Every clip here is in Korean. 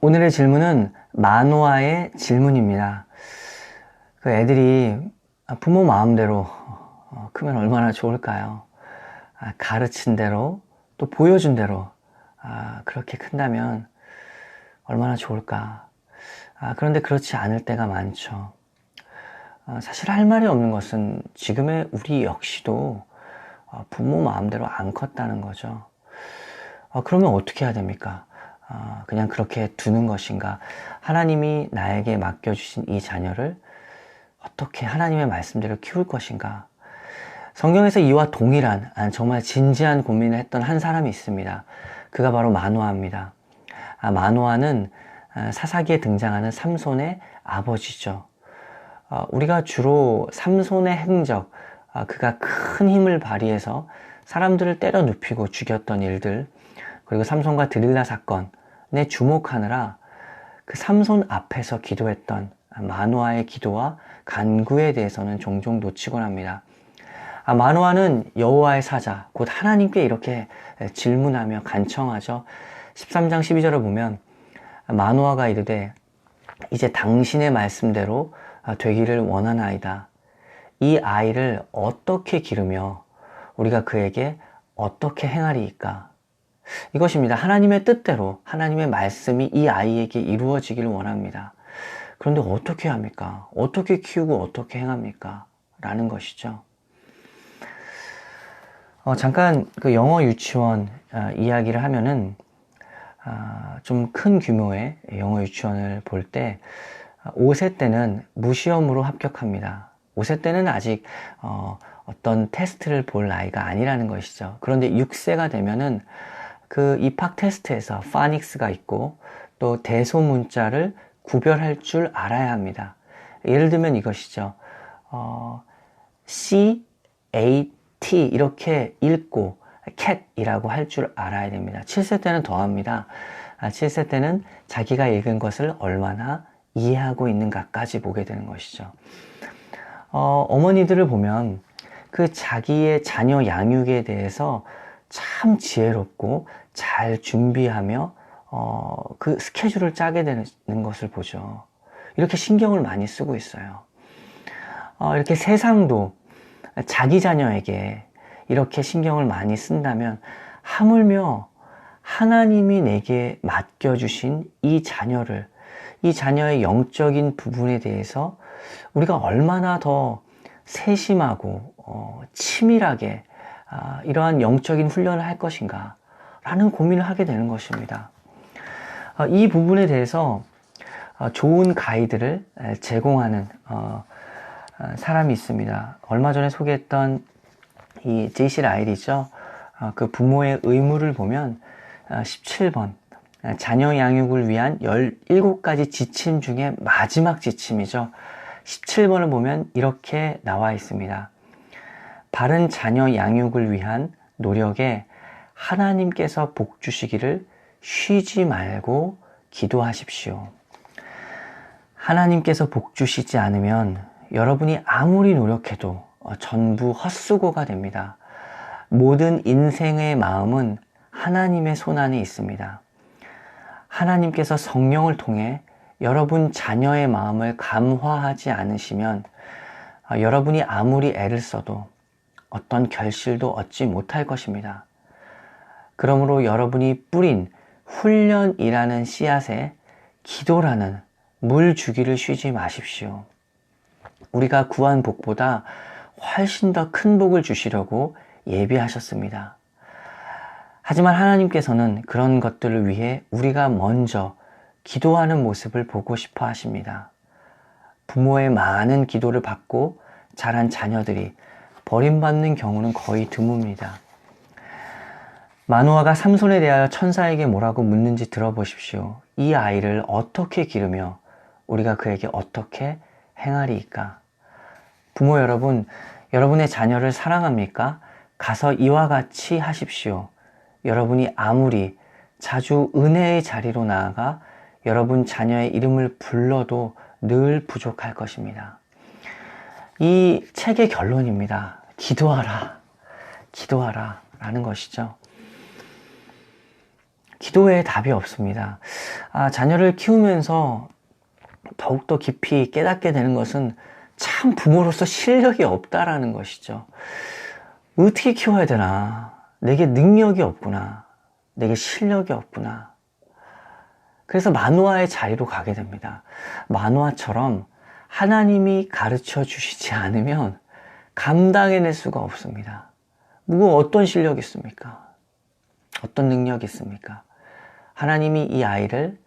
오늘의 질문은 마노아의 질문입니다. 그 애들이 부모 마음대로 크면 얼마나 좋을까요? 가르친 대로 또 보여준 대로 그렇게 큰다면 얼마나 좋을까? 그런데 그렇지 않을 때가 많죠. 사실 할 말이 없는 것은 지금의 우리 역시도 부모 마음대로 안 컸다는 거죠. 그러면 어떻게 해야 됩니까? 그냥 그렇게 두는 것인가? 하나님이 나에게 맡겨주신 이 자녀를 어떻게 하나님의 말씀대로 키울 것인가? 성경에서 이와 동일한 정말 진지한 고민을 했던 한 사람이 있습니다. 그가 바로 마노아입니다. 마노아는 사사기에 등장하는 삼손의 아버지죠. 우리가 주로 삼손의 행적, 그가 큰 힘을 발휘해서 사람들을 때려 눕히고 죽였던 일들, 그리고 삼손과 드릴라 사건에 주목하느라 그 삼손 앞에서 기도했던 마노아의 기도와 간구에 대해서는 종종 놓치곤 합니다. 마노아는 여호와의 사자, 곧 하나님께 이렇게 질문하며 간청하죠. 13장 12절을 보면 마노아가 이르되 이제 당신의 말씀대로 되기를 원하나이다. 이 아이를 어떻게 기르며 우리가 그에게 어떻게 행하리이까? 이것입니다. 하나님의 뜻대로 하나님의 말씀이 이 아이에게 이루어지기를 원합니다. 그런데 어떻게 합니까? 어떻게 키우고 어떻게 행합니까? 라는 것이죠. 잠깐 그 영어 유치원 이야기를 하면은 좀 큰 규모의 영어 유치원을 볼 때 5세 때는 무시험으로 합격합니다. 5세 때는 아직 어떤 테스트를 볼 나이가 아니라는 것이죠. 그런데 6세가 되면은 그 입학 테스트에서 파닉스가 있고 또 대소문자를 구별할 줄 알아야 합니다. 예를 들면 이것이죠. C, A, T 이렇게 읽고 cat이라고 할 줄 알아야 됩니다. 7세 때는 더합니다. 7세 때는 자기가 읽은 것을 얼마나 이해하고 있는가까지 보게 되는 것이죠. 어머니들을 보면 그 자기의 자녀 양육에 대해서 참 지혜롭고 잘 준비하며 그 스케줄을 짜게 되는 것을 보죠. 이렇게 신경을 많이 쓰고 있어요. 이렇게 세상도 자기 자녀에게 이렇게 신경을 많이 쓴다면 하물며 하나님이 내게 맡겨주신 이 자녀를, 이 자녀의 영적인 부분에 대해서 우리가 얼마나 더 세심하고 치밀하게 이러한 영적인 훈련을 할 것인가 라는 고민을 하게 되는 것입니다. 이 부분에 대해서 좋은 가이드를 제공하는 사람이 있습니다. 얼마 전에 소개했던 이 제이시 라일이죠. 그 부모의 의무를 보면 17번 자녀 양육을 위한 17가지 지침 중에 마지막 지침이죠. 17번을 보면 이렇게 나와 있습니다. 바른 자녀 양육을 위한 노력에 하나님께서 복 주시기를 쉬지 말고 기도하십시오. 하나님께서 복 주시지 않으면 여러분이 아무리 노력해도 전부 헛수고가 됩니다. 모든 인생의 마음은 하나님의 손안에 있습니다. 하나님께서 성령을 통해 여러분 자녀의 마음을 감화하지 않으시면 여러분이 아무리 애를 써도 어떤 결실도 얻지 못할 것입니다. 그러므로 여러분이 뿌린 훈련이라는 씨앗에 기도라는 물 주기를 쉬지 마십시오. 우리가 구한 복보다 훨씬 더 큰 복을 주시려고 예비하셨습니다. 하지만 하나님께서는 그런 것들을 위해 우리가 먼저 기도하는 모습을 보고 싶어 하십니다. 부모의 많은 기도를 받고 자란 자녀들이 버림받는 경우는 거의 드뭅니다. 마노아가 삼손에 대하여 천사에게 뭐라고 묻는지 들어보십시오. 이 아이를 어떻게 기르며 우리가 그에게 어떻게 행하리이까? 부모 여러분, 여러분의 자녀를 사랑합니까? 가서 이와 같이 하십시오. 여러분이 아무리 자주 은혜의 자리로 나아가 여러분 자녀의 이름을 불러도 늘 부족할 것입니다. 이 책의 결론입니다. 기도하라. 기도하라. 라는 것이죠. 기도 외에 답이 없습니다. 자녀를 키우면서 더욱더 깊이 깨닫게 되는 것은 참 부모로서 실력이 없다라는 것이죠. 어떻게 키워야 되나? 내게 능력이 없구나. 내게 실력이 없구나. 그래서 만화의 자리로 가게 됩니다. 만화처럼 하나님이 가르쳐 주시지 않으면 감당해낼 수가 없습니다. 어떤 실력이 있습니까? 어떤 능력이 있습니까? 하나님이 이 아이를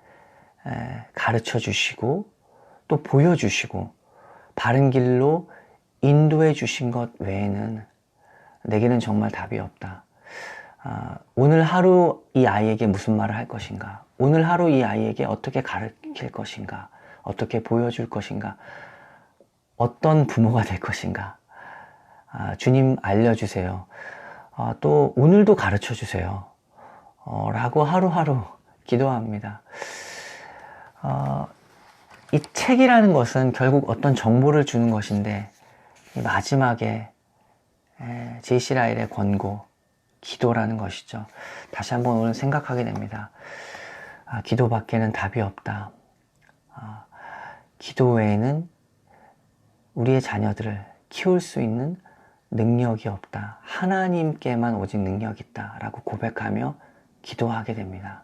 가르쳐 주시고 또 보여주시고 바른 길로 인도해 주신 것 외에는 내게는 정말 답이 없다. 오늘 하루 이 아이에게 무슨 말을 할 것인가? 오늘 하루 이 아이에게 어떻게 가르칠 것인가? 어떻게 보여줄 것인가? 어떤 부모가 될 것인가? 주님 알려주세요. 또 오늘도 가르쳐 주세요. 라고 하루하루 기도합니다. 이 책이라는 것은 결국 어떤 정보를 주는 것인데 마지막에 제시 라일의 권고, 기도라는 것이죠. 다시 한번 오늘 생각하게 됩니다. 기도밖에는 답이 없다. 기도 외에는 우리의 자녀들을 키울 수 있는 능력이 없다. 하나님께만 오직 능력이 있다 라고 고백하며 기도하게 됩니다.